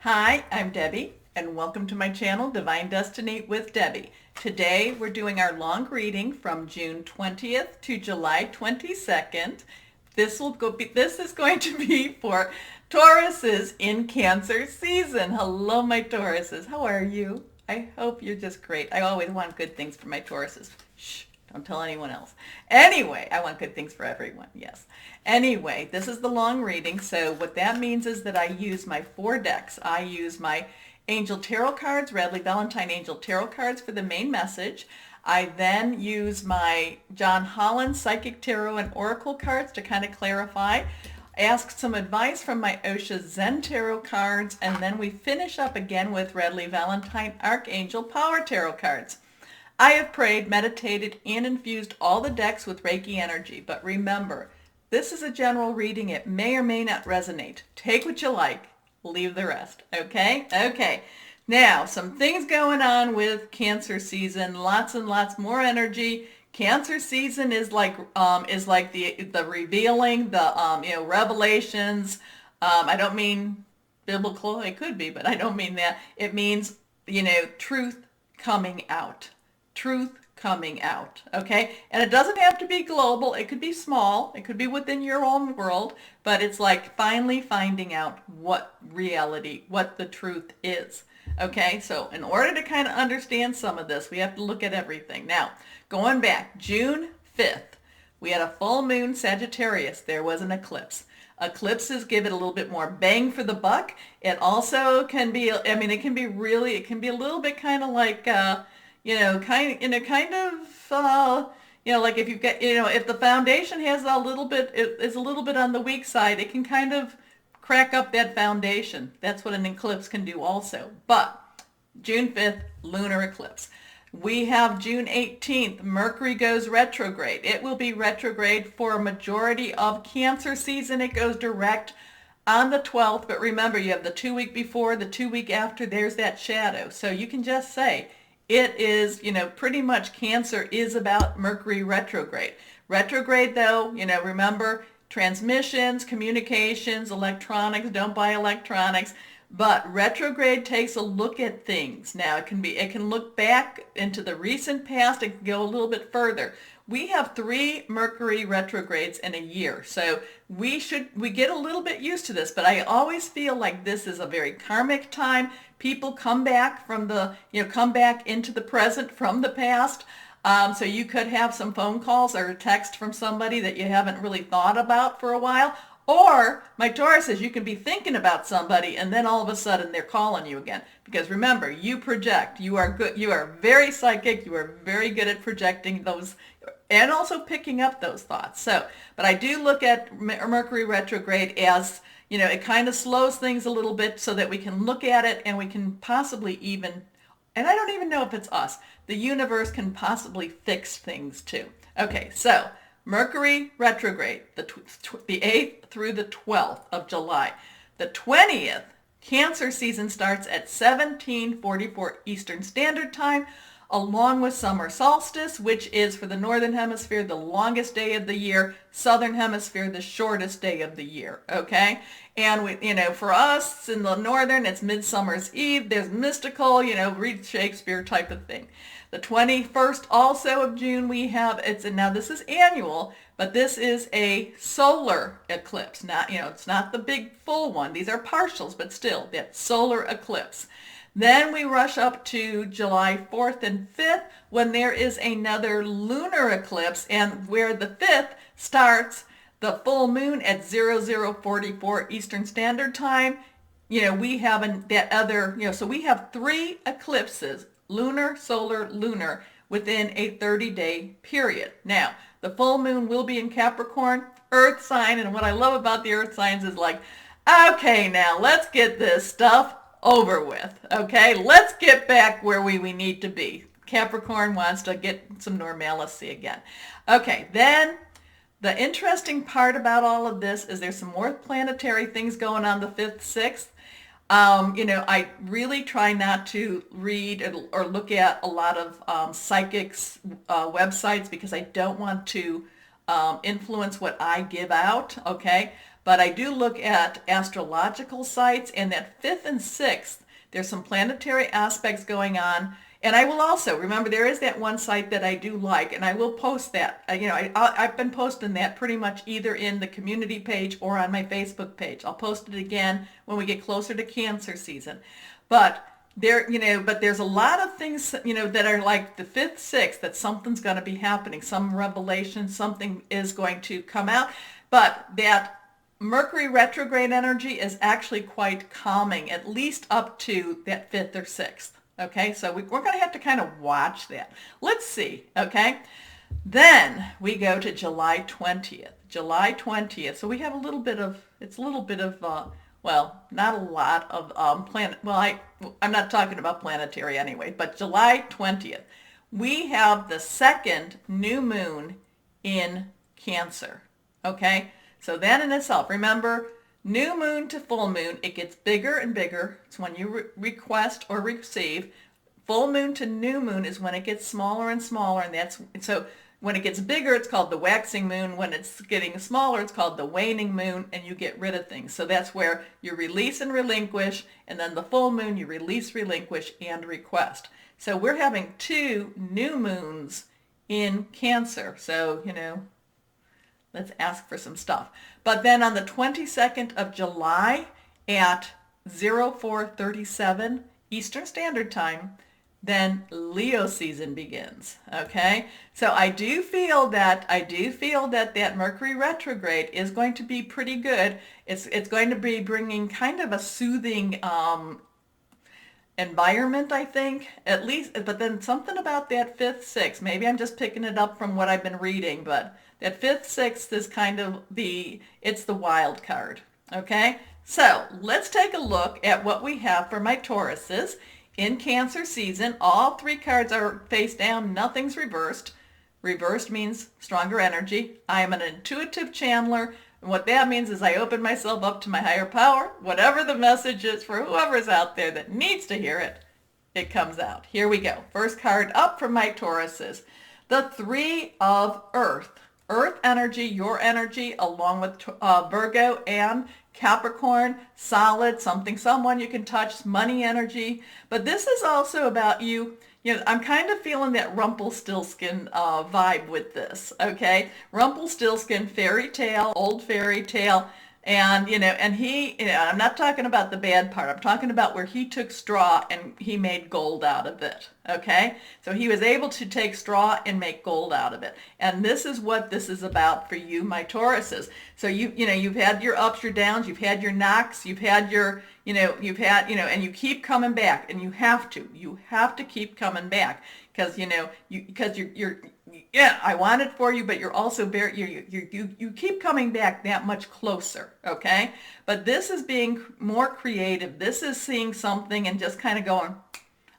Hi, I'm Debbie, and welcome to my channel, Divine Destiny with Debbie. Today we're doing our long reading from June 20th to July 22nd. This is going to be for Tauruses in Cancer season. Hello, my Tauruses. How are you? I hope you're just great. I always want good things for my Tauruses. Shh. Don't tell anyone else. Anyway, I want good things for everyone, yes. Anyway, this is the long reading, so what that means is that I use my 4 decks. I use my Angel Tarot cards, Radleigh Valentine Angel Tarot cards for the main message. I then use my John Holland Psychic Tarot and Oracle cards to kind of clarify. Ask some advice from my Osha Zen Tarot cards, and then we finish up again with Radleigh Valentine Archangel Power Tarot cards. I have prayed, meditated, and infused all the decks with Reiki energy, but remember, this is a general reading. It may or may not resonate. Take what you like, leave the rest, okay? Okay, now some things going on with Cancer season, lots and lots more energy. Cancer season is like the revealing, the revelations. I don't mean biblical, it could be, but I don't mean that. It means, truth coming out. Truth coming out, okay? And it doesn't have to be global. It could be small. It could be within your own world, but it's like finally finding out what reality, what the truth is, okay? So in order to kind of understand some of this, we have to look at everything. Now, going back, June 5th, we had a full moon Sagittarius. There was an eclipse. Eclipses give it a little bit more bang for the buck. It also can be, it can be a little bit kind of like, like if you've got, if the foundation has is a little bit on the weak side, it can kind of crack up that foundation. That's what an eclipse can do also. But June 5th, lunar eclipse. We have June 18th, Mercury goes retrograde. It will be retrograde for a majority of Cancer season. It goes direct on the 12th, but remember, you have the 2 week before, the 2 week after, there's that shadow. So you can just say, it is, pretty much Cancer is about Mercury retrograde. Retrograde, though, remember, transmissions, communications, electronics, don't buy electronics. But retrograde takes a look at things. Now, it can look back into the recent past. It can go a little bit further. We have 3 Mercury retrogrades in a year, so we get a little bit used to this, but I always feel like this is a very karmic time. People come back come back into the present from the past. So you could have some phone calls or a text from somebody that you haven't really thought about for a while. Or, my Taurus says, you can be thinking about somebody and then all of a sudden they're calling you again. Because remember, you project. You are good. You are very psychic. You are very good at projecting those and also picking up those thoughts. But I do look at Mercury retrograde as, it kind of slows things a little bit so that we can look at it and we can possibly even, and I don't even know if it's us, the universe can possibly fix things too. Okay, so Mercury retrograde, the 8th through the 12th of July. The 20th, Cancer season starts at 17:44 Eastern Standard Time, along with summer solstice, which is for the Northern Hemisphere the longest day of the year, Southern Hemisphere the shortest day of the year, okay? And for us in the Northern, it's Midsummer's Eve. There's mystical, read Shakespeare type of thing. The 21st also of June we have, now this is annual, but this is a solar eclipse. Not, it's not the big full one. These are partials, but still, that solar eclipse. Then we rush up to July 4th and 5th when there is another lunar eclipse, and where the 5th starts the full moon at 0044 Eastern Standard Time. We have so we have 3 eclipses, lunar, solar, lunar, within a 30-day period. Now, the full moon will be in Capricorn, Earth sign, and what I love about the Earth signs is like, okay, now let's get this stuff over with, okay? Let's get back where we need to be. Capricorn wants to get some normalcy again. Okay, then the interesting part about all of this is there's some more planetary things going on the 5th, 6th. I really try not to read or look at a lot of psychics' websites because I don't want to influence what I give out, okay? but I do look at astrological sites, and that 5th and 6th, there's some planetary aspects going on. And I will also, remember, there is that one site that I do like, and I will post that. I've been posting that pretty much either in the community page or on my Facebook page. I'll post it again when we get closer to Cancer season. But there's a lot of things, that are like the 5th, 6th, that something's going to be happening, some revelation, something is going to come out. But that Mercury retrograde energy is actually quite calming, at least up to that 5th or 6th. Okay, so we're going to have to kind of watch that. Let's see, okay? Then we go to July 20th. July 20th. So we have a little bit of, well, not a lot of I'm not talking about planetary anyway, but July 20th. We have the second new moon in Cancer, okay? So that in itself, remember, new moon to full moon, it gets bigger and bigger. It's when you request or receive. Full moon to new moon is when it gets smaller and smaller, and so when it gets bigger, it's called the waxing moon. When it's getting smaller, it's called the waning moon, and you get rid of things. So that's where you release and relinquish, and then the full moon, you release, relinquish, and request. So we're having 2 new moons in Cancer. So, let's ask for some stuff. But then on the 22nd of July at 04:37 Eastern Standard Time, then Leo season begins, okay? So I do feel that that Mercury retrograde is going to be pretty good. It's going to be bringing kind of a soothing environment, I think, at least. But then something about that 5th, 6th, maybe I'm just picking it up from what I've been reading, but that 5th, 6th is kind of it's the wild card, okay? So let's take a look at what we have for my Tauruses. In Cancer season, all 3 cards are face down. Nothing's reversed. Reversed means stronger energy. I am an intuitive channeler. And what that means is I open myself up to my higher power. Whatever the message is for whoever's out there that needs to hear it, it comes out. Here we go. First card up from my Tauruses. The 3 of Earth. Earth energy, your energy, along with Virgo and Capricorn, solid, something, someone you can touch, money energy. But this is also about you. I'm kind of feeling that Rumpelstiltskin vibe with this, okay? Rumpelstiltskin, fairy tale, old fairy tale. And, and he, I'm not talking about the bad part. I'm talking about where he took straw and he made gold out of it, okay? So he was able to take straw and make gold out of it. And this is what this is about for you, my Tauruses. So you've had your ups, your downs, you've had your knocks, you've had your, and you keep coming back, and you have to keep coming back because, you're I want it for you, but you're also you keep coming back that much closer, okay? But this is being more creative. This is seeing something and just kind of going,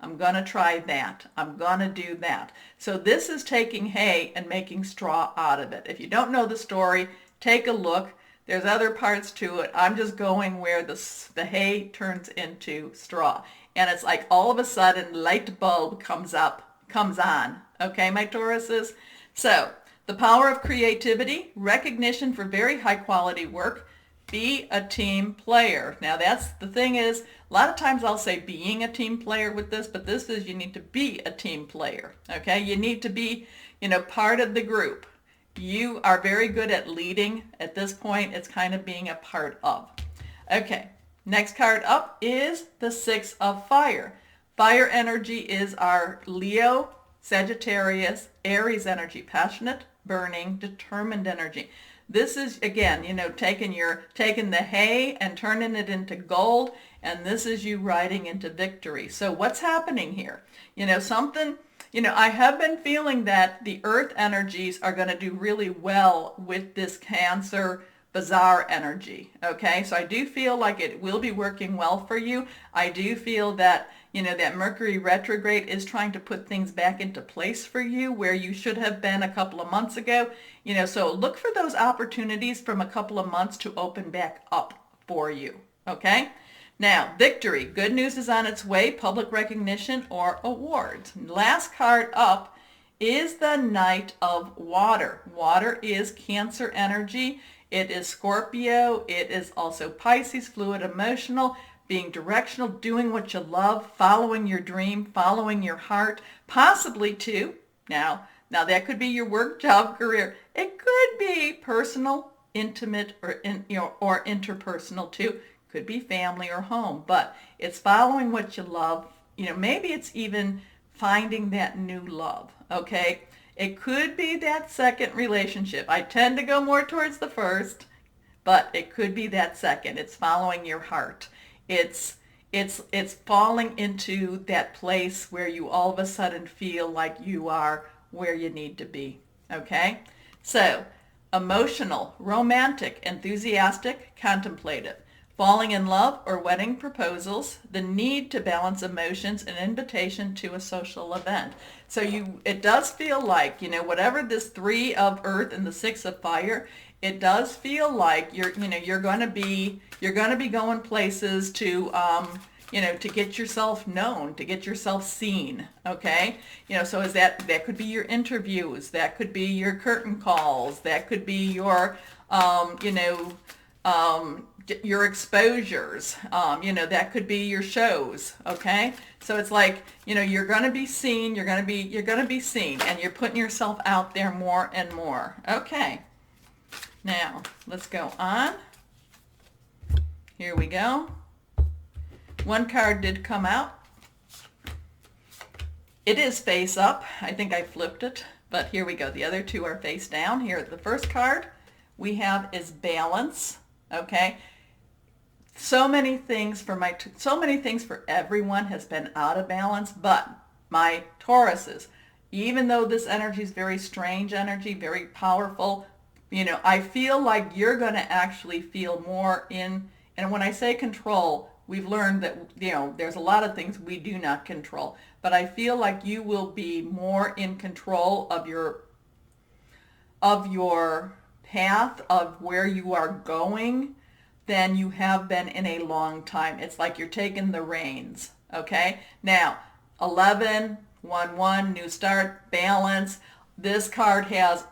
I'm going to try that. I'm going to do that. So this is taking hay and making straw out of it. If you don't know the story, take a look. There's other parts to it. I'm just going where the hay turns into straw. And it's like all of a sudden light bulb comes on. Okay, my Tauruses? So, the power of creativity, recognition for very high quality work, be a team player. Now that's the thing is, a lot of times I'll say being a team player with this, but this is you need to be a team player. Okay, you need to be, part of the group. You are very good at leading. At this point, it's kind of being a part of. Okay, next card up is the 6 of Fire. Fire energy is our Leo, Sagittarius, Aries energy, passionate, burning, determined energy. This is, again, taking the hay and turning it into gold, and this is you riding into victory. So what's happening here? I have been feeling that the earth energies are going to do really well with this Cancer bazaar energy, okay? So I do feel like it will be working well for you. I do feel that, that Mercury retrograde is trying to put things back into place for you where you should have been a couple of months ago. So look for those opportunities from a couple of months to open back up for you, okay? Now, victory. Good news is on its way, public recognition or awards. Last card up is the Knight of Water. Water is Cancer energy. It is Scorpio. It is also Pisces, fluid, emotional, being directional, doing what you love, following your dream, following your heart, possibly too. Now that could be your work, job, career. It could be personal, intimate, or interpersonal too. Could be family or home, but it's following what you love. Maybe it's even finding that new love, okay? It could be that second relationship. I tend to go more towards the first, but it could be that second. It's following your heart. It's falling into that place where you all of a sudden feel like you are where you need to be, okay? So, emotional, romantic, enthusiastic, contemplative. Falling in love or wedding proposals, the need to balance emotions, an invitation to a social event. So it does feel like, whatever this 3 of earth and the 6 of fire, it does feel like you're going to be going places to to get yourself known, to get yourself seen, okay? So is that could be your interviews, that could be your curtain calls, that could be your your exposures, that could be your shows, okay? So it's like, you're going to be seen, you're going to be seen, and you're putting yourself out there more and more. Okay. Now, let's go on. Here we go. One card did come out. It is face up. I think I flipped it, but here we go. The other 2 are face down. Here, the first card we have is balance, okay? So many things for everyone has been out of balance, but my Tauruses, even though this energy is very strange energy, very powerful, I feel like you're going to actually feel more in, and when I say control, we've learned that, there's a lot of things we do not control, but I feel like you will be more in control of your path, of where you are going, than you have been in a long time. It's like you're taking the reins, okay? Now, 11, 1, new start, balance. This card has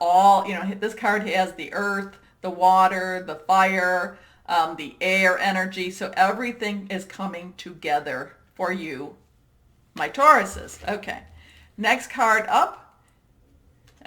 this card has the earth, the water, the fire, the air energy. So everything is coming together for you, my Tauruses. Okay. Next card up.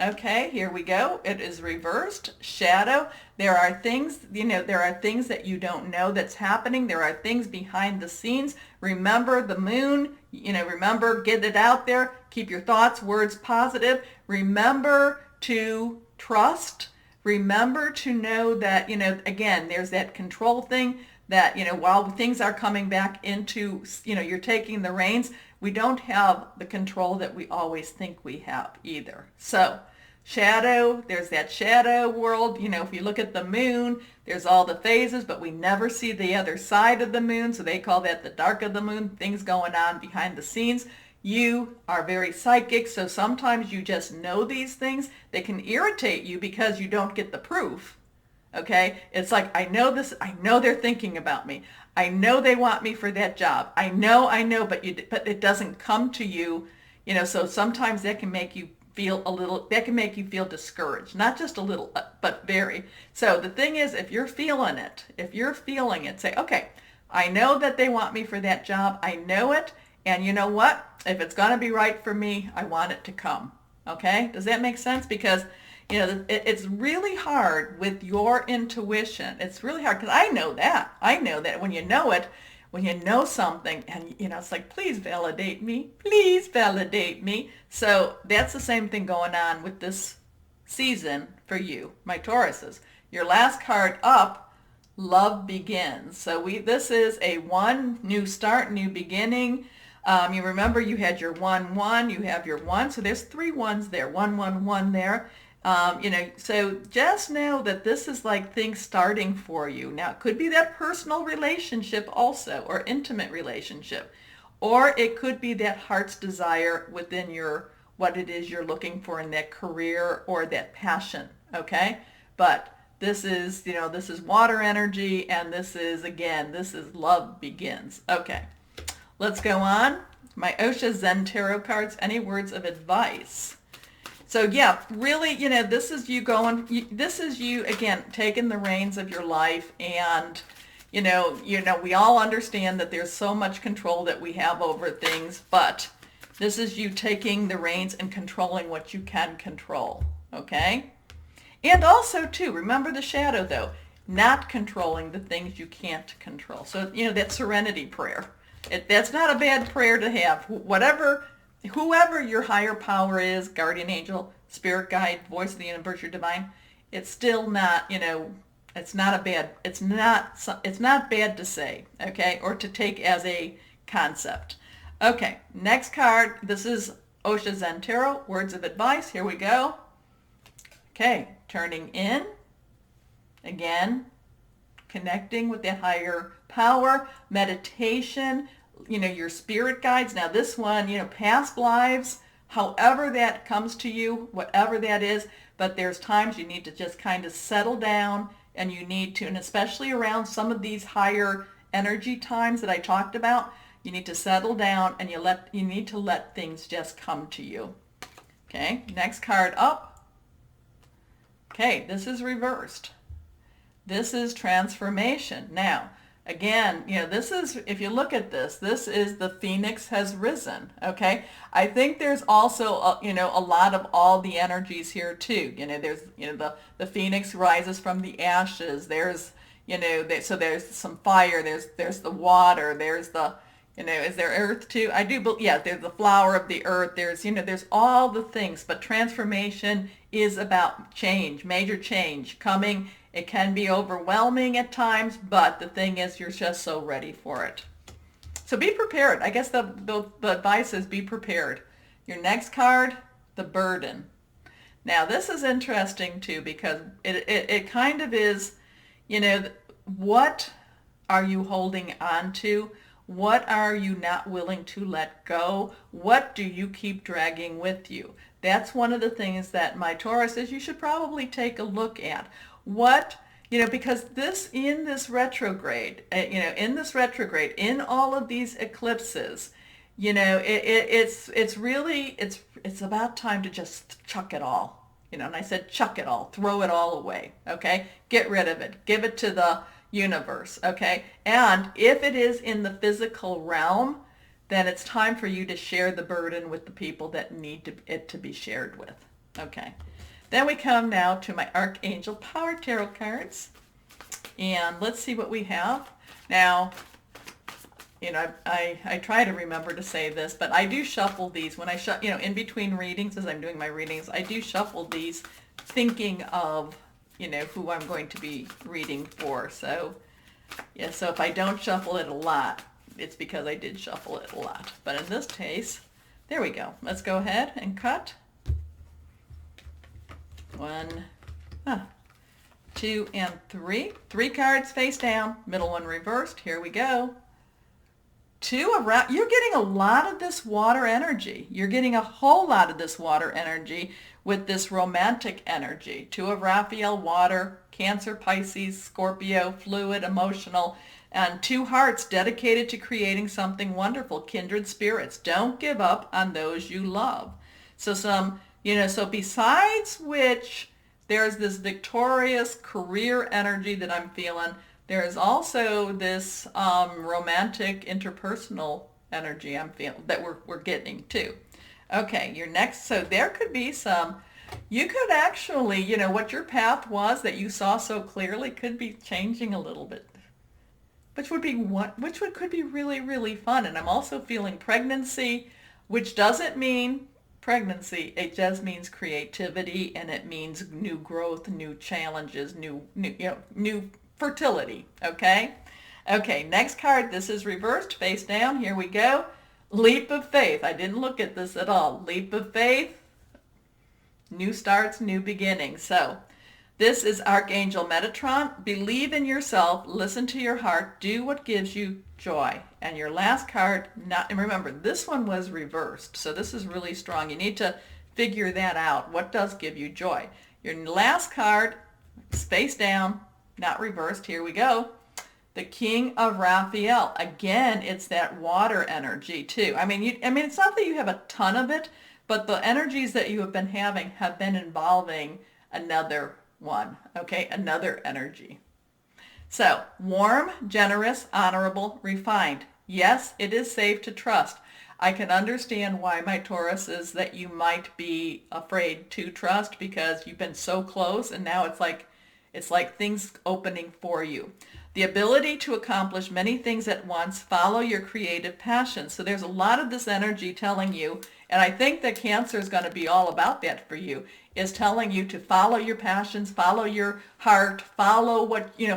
Okay, here we go. It is reversed. Shadow. There are things, that you don't know that's happening. There are things behind the scenes. Remember the moon. Remember, get it out there. Keep your thoughts, words positive. Remember to trust. Remember to know that, again, there's that control thing that, while things are coming back into, you're taking the reins, we don't have the control that we always think we have either. So shadow, there's that shadow world. If you look at the moon, there's all the phases, but we never see the other side of the moon. So they call that the dark of the moon, things going on behind the scenes. You are very psychic, so sometimes you just know these things. They can irritate you because you don't get the proof. Okay? It's like, I know this, I know they're thinking about me. I know they want me for that job. I know, but it doesn't come to you, so sometimes that can make you feel discouraged. Not just a little, but very. So the thing is, if you're feeling it, say, okay, I know that they want me for that job. I know it. And you know what? If it's going to be right for me, I want it to come. Okay? Does that make sense? Because, it's really hard with your intuition. It's really hard because I know that. I know that when you know it, when you know something and, it's like, please validate me. Please validate me. So that's the same thing going on with this season for you, my Tauruses. Your last card up, love begins. So this is a 1, new start, new beginning. You remember you had your 1, you have your 1, so there's 3 ones there, 1 there. So just know that this is like things starting for you. Now, it could be that personal relationship also, or intimate relationship, or it could be that heart's desire within what it is you're looking for in that career or that passion, okay? But this is water energy, and this is love begins. Okay. Let's go on. My Osha Zen Tarot cards, any words of advice? So yeah, really, this is you going, this is you, again, taking the reins of your life. And, we all understand that there's so much control that we have over things, but this is you taking the reins and controlling what you can control, okay? And also, too, remember the shadow, though, not controlling the things you can't control. So, that serenity prayer. That's not a bad prayer to have. Whoever your higher power is, guardian angel, spirit guide, voice of the universe, your divine, it's still not, it's not bad to say, okay, or to take as a concept. Okay, next card. This is Osha Zen Tarot, words of advice. Here we go. Okay, turning in. Again, connecting with that higher power, meditation, your spirit guides. Now this one, past lives, however that comes to you, whatever that is, but there's times you need to just kind of settle down, and you need to, and especially around some of these higher energy times that I talked about, you need to settle down, and you need to let things just come to you. Okay, next card up. Okay, this is reversed. This is transformation. Now, again, this is, if you look at this is the phoenix has risen, okay? I think there's also, a lot of all the energies here too. There's, the phoenix rises from the ashes. There's, so there's some fire, there's the water, there's the, is there earth too? I do believe, yeah, there's the flower of the earth. There's, there's all the things, but transformation is about change, major change coming. It can be overwhelming at times, but the thing is, you're just so ready for it. So be prepared. I guess the advice is be prepared. Your next card, the burden. Now, this is interesting too, because it kind of is, what are you holding on to? What are you not willing to let go? What do you keep dragging with you? That's one of the things that my Taurus says you should probably take a look at. What, because in this retrograde, in all of these eclipses, it's really, it's about time to just chuck it all, and I said chuck it all, throw it all away, okay? Get rid of it, give it to the universe, okay? And if it is in the physical realm, then it's time for you to share the burden with the people that need it to be shared with, okay? Then we come now to my Archangel Power Tarot cards. And let's see what we have. Now, I try to remember to say this, but I do shuffle these. When I in between readings, as I'm doing my readings, I do shuffle these thinking of, who I'm going to be reading for. So, yeah, so if I don't shuffle it a lot, it's because I did shuffle it a lot. But in this case, there we go. Let's go ahead and cut. 1, 2, and 3. 3 cards face down, middle one reversed. Here we go. 2 around. You're getting a lot of this water energy. You're getting a whole lot of this water energy with this romantic energy. 2 of Raphael, water, Cancer, Pisces, Scorpio, fluid, emotional, and 2 hearts dedicated to creating something wonderful, kindred spirits. Don't give up on those you love. So so besides which there's this victorious career energy that I'm feeling, there is also this romantic interpersonal energy I'm feeling that we're getting too. Okay, your next, so there could be you could actually, what your path was that you saw so clearly could be changing a little bit, which could be really, really fun. And I'm also feeling pregnancy, which doesn't mean pregnancy, it just means creativity, and it means new growth, new challenges, new fertility, okay? Okay, next card, this is reversed, face down, here we go. Leap of faith. I didn't look at this at all. Leap of faith, new starts, new beginnings. So this is Archangel Metatron. Believe in yourself, listen to your heart, do what gives you joy. And your last card, and remember, this one was reversed, so this is really strong. You need to figure that out. What does give you joy? Your last card, face down, not reversed. Here we go. The King of Raphael. Again, it's that water energy too. I mean, it's not that you have a ton of it, But the energies that you have been having have been involving another one, okay? Another energy. So, warm, generous, honorable, refined. Yes, it is safe to trust. I can understand why, my Tauruses, that you might be afraid to trust because you've been so close and now it's like things opening for you. The ability to accomplish many things at once, follow your creative passion. So there's a lot of this energy telling you, and I think that Cancer is going to be all about that for you, is telling you to follow your passions, follow your heart, follow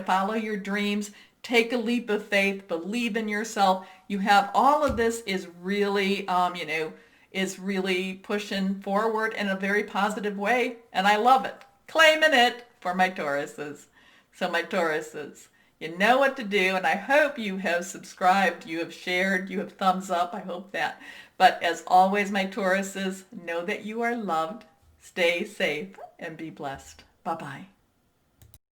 follow your dreams, take a leap of faith, believe in yourself. You have all of this is really, is really pushing forward in a very positive way, and I love it. Claiming it for my Tauruses. So my Tauruses, you know what to do, and I hope you have subscribed, you have shared, you have thumbs up. I hope that. But as always, my Tauruses, know that you are loved, stay safe, and be blessed. Bye-bye.